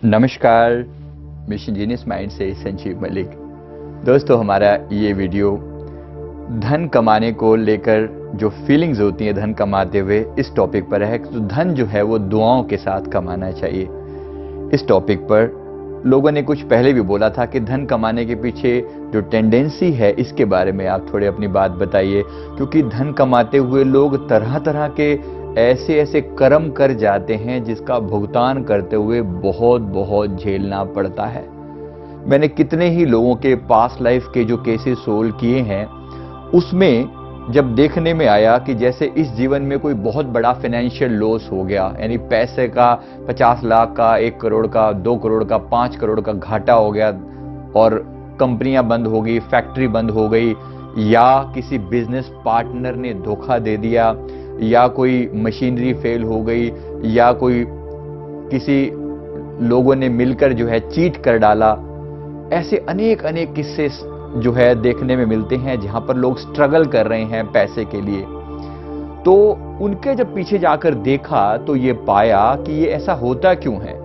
नमस्कार, mission genius mind से संजीव मलिक। दोस्तों, हमारा ये वीडियो धन कमाने को लेकर जो फीलिंग्स होती हैं धन कमाते हुए, इस टॉपिक पर है। तो धन जो है वो दुआओं के साथ कमाना चाहिए। इस टॉपिक पर लोगों ने कुछ पहले भी बोला था कि धन कमाने के पीछे जो टेंडेंसी है, इसके बारे में आप थोड़े अपनी बात बताइए, क्योंकि धन कमाते हुए लोग तरह तरह के ऐसे ऐसे कर्म कर जाते हैं जिसका भुगतान करते हुए बहुत बहुत झेलना पड़ता है। मैंने कितने ही लोगों के पास्ट लाइफ के जो केसेस सोल्व किए हैं, उसमें जब देखने में आया कि जैसे इस जीवन में कोई बहुत बड़ा फाइनेंशियल लॉस हो गया, यानी पैसे का 50 लाख का, 1 करोड़ का, 2 करोड़ का, 5 करोड़ का घाटा हो गया और कंपनियां बंद हो गई, फैक्ट्री बंद हो गई, या किसी बिजनेस पार्टनर ने धोखा दे दिया, या कोई मशीनरी फेल हो गई, या कोई किसी लोगों ने मिलकर जो है चीट कर डाला। ऐसे अनेक अनेक किस्से जो है देखने में मिलते हैं जहां पर लोग स्ट्रगल कर रहे हैं पैसे के लिए। तो उनके जब पीछे जाकर देखा तो ये पाया कि ये ऐसा होता क्यों है।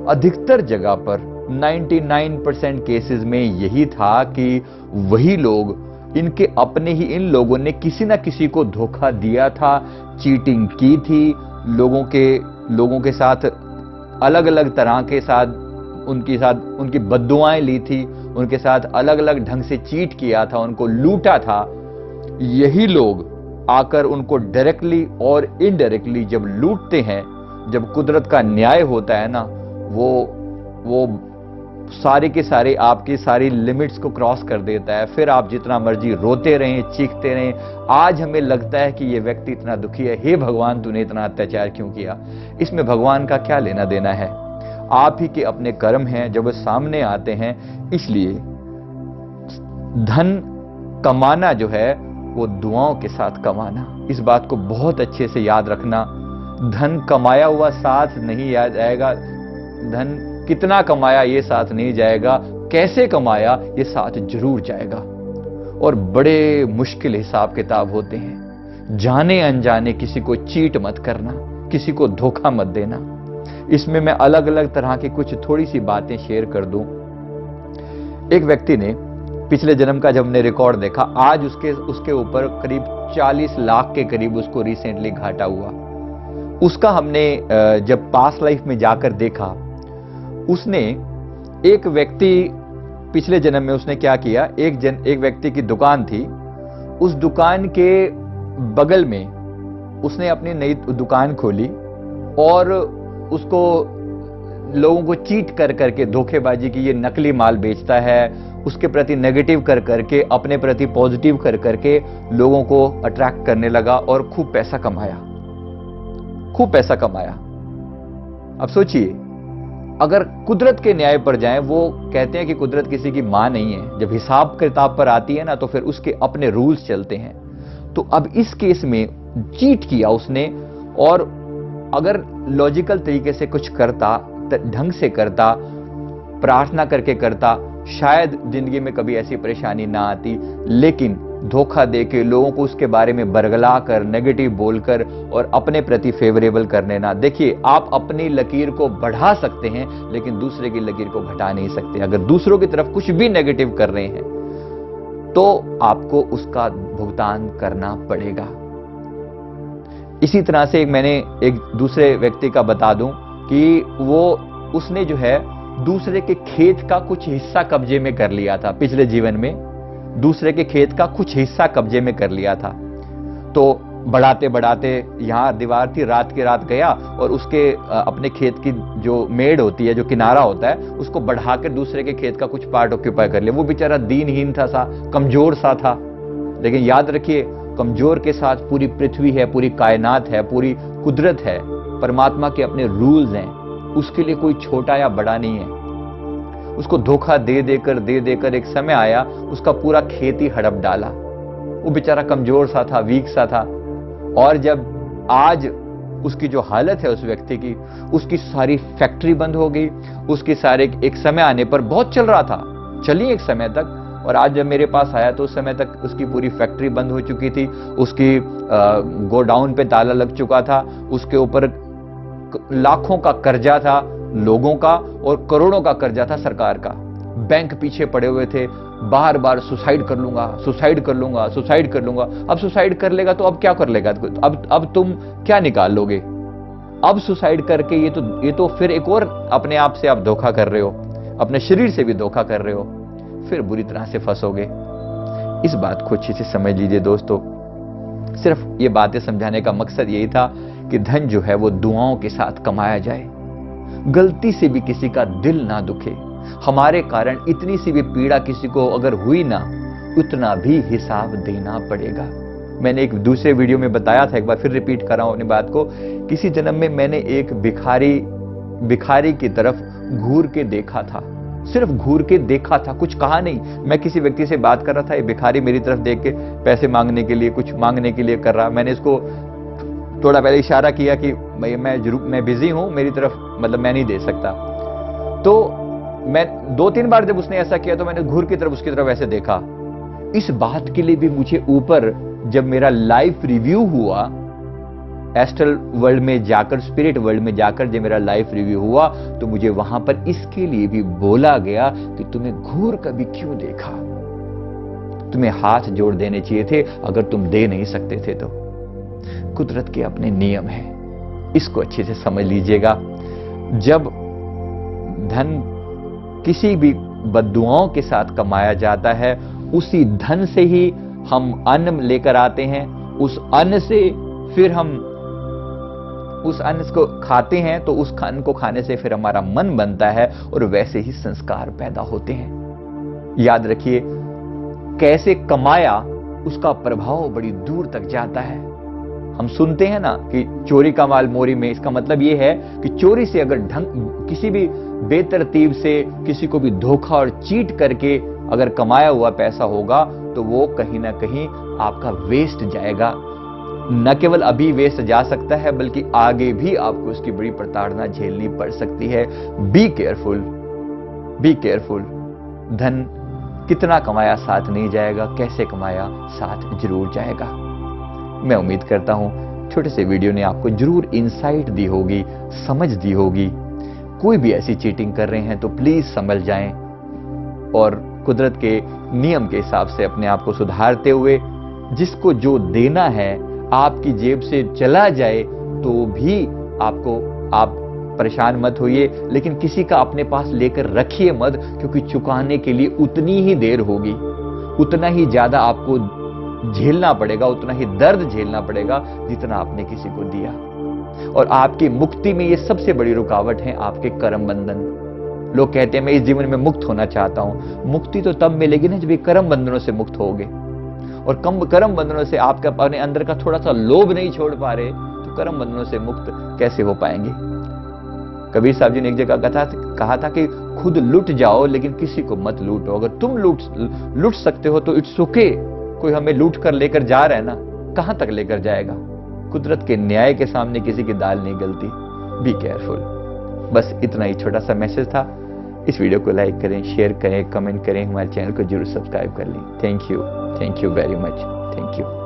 अधिकतर जगह पर 99% केसेस में यही था कि वही लोग, इनके अपने ही इन लोगों ने किसी ना किसी को धोखा दिया था, चीटिंग की थी, लोगों के साथ अलग अलग तरह के साथ उनकी बद्दुआएं ली थी, उनके साथ अलग अलग ढंग से चीट किया था, उनको लूटा था। यही लोग आकर उनको डायरेक्टली और इनडायरेक्टली जब लूटते हैं, जब कुदरत का न्याय होता है ना, वो सारे के सारे आपकी सारी लिमिट्स को क्रॉस कर देता है। फिर आप जितना मर्जी रोते रहें, चीखते रहें। आज हमें लगता है कि ये व्यक्ति इतना दुखी है, हे भगवान तूने इतना अत्याचार क्यों किया। इसमें भगवान का क्या लेना देना है? आप ही के अपने कर्म हैं जब वो सामने आते हैं। इसलिए धन कमाना जो है वो दुआओं के साथ कमाना, इस बात को बहुत अच्छे से याद रखना। धन कमाया हुआ साथ नहीं याद आएगा, धन कितना कमाया ये साथ नहीं जाएगा, कैसे कमाया ये साथ जरूर जाएगा। और बड़े मुश्किल हिसाब किताब होते हैं। जाने अनजाने किसी को चीट मत करना, किसी को धोखा मत देना। इसमें मैं अलग अलग तरह की कुछ थोड़ी सी बातें शेयर कर दूं। एक व्यक्ति ने पिछले जन्म का जब हमने रिकॉर्ड देखा, आज उसके ऊपर करीब 40 लाख के करीब उसको रिसेंटली घाटा हुआ। उसका हमने जब पास्ट लाइफ में जाकर देखा, उसने एक व्यक्ति पिछले जन्म में उसने क्या किया, एक व्यक्ति की दुकान थी, उस दुकान के बगल में उसने अपनी नई दुकान खोली और उसको लोगों को चीट कर करके, धोखेबाजी की, ये नकली माल बेचता है, उसके प्रति नेगेटिव कर करके अपने प्रति पॉजिटिव कर करके लोगों को अट्रैक्ट करने लगा और खूब पैसा कमाया। अब सोचिए, अगर कुदरत के न्याय पर जाएं, वो कहते हैं कि कुदरत किसी की मां नहीं है। जब हिसाब किताब पर आती है ना, तो फिर उसके अपने रूल्स चलते हैं। तो अब इस केस में चीट किया उसने, और अगर लॉजिकल तरीके से कुछ करता, ढंग से करता, प्रार्थना करके करता, शायद जिंदगी में कभी ऐसी परेशानी ना आती। लेकिन धोखा देके लोगों को उसके बारे में बरगला कर, नेगेटिव बोलकर और अपने प्रति फेवरेबल करने ना। देखिए, आप अपनी लकीर को बढ़ा सकते हैं लेकिन दूसरे की लकीर को घटा नहीं सकते। अगर दूसरों की तरफ कुछ भी नेगेटिव कर रहे हैं तो आपको उसका भुगतान करना पड़ेगा। इसी तरह से मैंने एक दूसरे व्यक्ति का बता दूं कि उसने जो है दूसरे के खेत का कुछ हिस्सा कब्जे में कर लिया था। पिछले जीवन में दूसरे के खेत का कुछ हिस्सा कब्जे में कर लिया था। तो बढ़ाते बढ़ाते, यहां दीवार थी, रात के रात गया और उसके अपने खेत की जो मेड़ होती है, जो किनारा होता है, उसको बढ़ाकर दूसरे के खेत का कुछ पार्ट ऑक्यूपाई कर लिया। वो बेचारा दीनहीन था, कमजोर सा था। लेकिन याद रखिए, कमजोर के साथ पूरी पृथ्वी है, पूरी कायनात है, पूरी कुदरत है, परमात्मा के अपने रूल्स हैं। उसके लिए कोई छोटा या बड़ा नहीं है। उसको धोखा दे देकर एक समय आया, उसका पूरा खेत ही हड़प डाला। वो बेचारा कमजोर सा था, वीक सा था। और जब आज उसकी जो हालत है उस व्यक्ति की, उसकी सारी फैक्ट्री बंद हो गई, उसकी सारे, एक समय आने पर बहुत चल रहा था, चली एक समय तक, और आज जब मेरे पास आया तो उस समय तक उसकी पूरी फैक्ट्री बंद हो चुकी थी, उसकी गोडाउन पे ताला लग चुका था, उसके ऊपर लाखों का कर्जा था लोगों का और करोड़ों का कर्जा था सरकार का। बैंक पीछे पड़े हुए थे, बार बार सुसाइड कर लूंगा, सुसाइड कर लूंगा, सुसाइड कर लूंगा। अब सुसाइड कर लेगा तो अब क्या कर लेगा? अब तुम क्या निकाल लोगे? अब सुसाइड करके ये तो फिर एक और अपने आप से आप धोखा कर रहे हो, अपने शरीर से भी धोखा कर रहे हो, फिर बुरी तरह से फंसोगे। इस बात को अच्छे से समझ लीजिए दोस्तों। सिर्फ ये बातें समझाने का मकसद यही था कि धन जो है वो दुआओं के साथ कमाया जाए, गलती से भी किसी का दिल ना दुखे, हमारे कारण इतनी सी भी पीड़ा किसी को अगर हुई ना, उतना भी हिसाब देना पड़ेगा। मैंने एक दूसरे वीडियो में बताया था, एक बार फिर रिपीट कर रहा हूं अपनी बात को। किसी जन्म में मैंने एक भिखारी की तरफ घूर के देखा था, सिर्फ घूर के देखा था, कुछ कहा नहीं। मैं किसी व्यक्ति से बात कर रहा था, ये भिखारी मेरी तरफ देख के पैसे मांगने के लिए, कुछ मांगने के लिए कर रहा। मैंने इसको थोड़ा पहले इशारा किया कि मैं बिजी हूं, मेरी तरफ मतलब मैं नहीं दे सकता। तो मैं 2-3 बार जब उसने ऐसा किया तो मैंने घूर की तरफ उसकी तरफ ऐसे देखा। इस बात के लिए भी मुझे ऊपर जब मेरा लाइफ रिव्यू हुआ, एस्ट्रल वर्ल्ड में जाकर, स्पिरिट वर्ल्ड में जाकर जब मेरा लाइफ रिव्यू हुआ, तो मुझे वहां पर इसके लिए भी बोला गया कि तुम्हें घूर कभी क्यों देखा? तुम्हें हाथ जोड़ देने चाहिए थे अगर तुम दे नहीं सकते थे तो। कुदरत के अपने नियम हैं, इसको अच्छे से समझ लीजिएगा। जब धन किसी भी बद्दुआओं के साथ कमाया जाता है, उसी धन से ही हम अन्न लेकर आते हैं, उस अन्न से फिर हम उस अन्न को खाते हैं, तो उस अन्न को खाने से फिर हमारा मन बनता है और वैसे ही संस्कार पैदा होते हैं। याद रखिए, कैसे कमाया उसका प्रभाव बड़ी दूर तक जाता है। हम सुनते हैं ना कि चोरी का माल मोरी में, इसका मतलब यह है कि चोरी से अगर किसी भी बेतरतीब से किसी को भी धोखा और चीट करके अगर कमाया हुआ पैसा होगा, तो वो कहीं ना कहीं आपका वेस्ट जाएगा। न केवल अभी वेस्ट जा सकता है, बल्कि आगे भी आपको उसकी बड़ी प्रताड़ना झेलनी पड़ सकती है। Be careful, be careful. धन कितना कमाया साथ नहीं जाएगा, कैसे कमाया साथ जरूर जाएगा। मैं उम्मीद करता हूं छोटे से वीडियो ने आपको जरूर इंसाइट दी होगी, समझ दी होगी। कोई भी ऐसी चीटिंग कर रहे हैं तो प्लीज समझ जाएं और कुदरत के नियम के हिसाब से अपने आप को सुधारते हुए, जिसको जो देना है आपकी जेब से चला जाए तो भी आप परेशान मत होइए, लेकिन किसी का अपने पास लेकर रखिए मत, क्योंकि चुकाने के लिए उतनी ही देर होगी, उतना ही ज्यादा आपको झेलना पड़ेगा, उतना ही दर्द झेलना पड़ेगा जितना आपने किसी को दिया। और आपकी मुक्ति में ये सबसे बड़ी रुकावट है आपके कर्म बंधन। लोग कहते हैं मैं इस जीवन में मुक्त होना चाहता हूं। मुक्ति तो तब मिलेगी ना जब ये कर्म बंधनों से मुक्त होगे, और कर्म बंधनों से आपका अपने अंदर का थोड़ा सा लोभ नहीं छोड़ पा रहे, तो कर्म बंधनों से मुक्त कैसे हो पाएंगे? कबीर साहब जी ने एक जगह कहा था कि खुद लुट जाओ लेकिन किसी को मत लूटो। अगर तुम लूट सकते हो तो इट्स ओके। कोई हमें लूट कर लेकर जा रहा है ना, कहां तक लेकर जाएगा? कुदरत के न्याय के सामने किसी की दाल नहीं गलती। Be careful. बस इतना ही छोटा सा मैसेज था। इस वीडियो को लाइक करें, शेयर करें, कमेंट करें, हमारे चैनल को जरूर सब्सक्राइब कर लें। Thank you very much. Thank you.